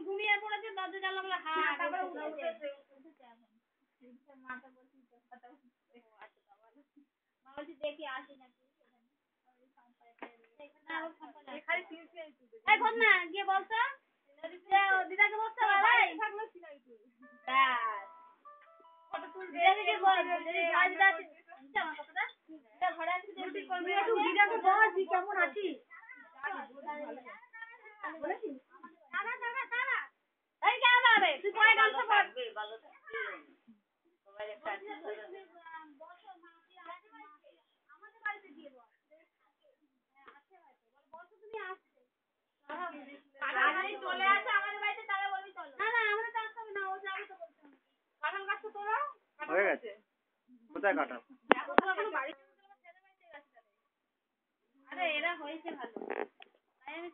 ঘুমিয়ে পড়েছে দরজা জানলা বলে হ্যাঁ তারপরে উঠেছে মাকে বলছি কথা মা বলছি দেখি আসি নাকি এই বল না গিয়ে বলতো দিদাকে বলতে ভাই থাকলো ছিলাই তুই ব্যাস ফটো তুলতে দিদাকে বল যদি আজ রাত আমার কথাটা দিদা ঘরে আসি দেখি করবি একটু দিদাকে বল তুই কেমন আছিস বলেছিস দাদা এই কেন যাবে তুই পরে গান শোন ভালো থাকবি সবাই একটা বসো মাসি আমাদের বাড়িতে দিয়ে বল আছে হয়তো বসো তুমি আসছে চলে আসে আমাদের বাড়িতে তাহলে বলবি চলো না আমাদের আসতে হবে না ও যাবে তো বলছে কাঁঠাল গাছটা তোরা হয়ে গেছে কোথায় কাটা আরে এরা হয়েছে ভালো তাই আমি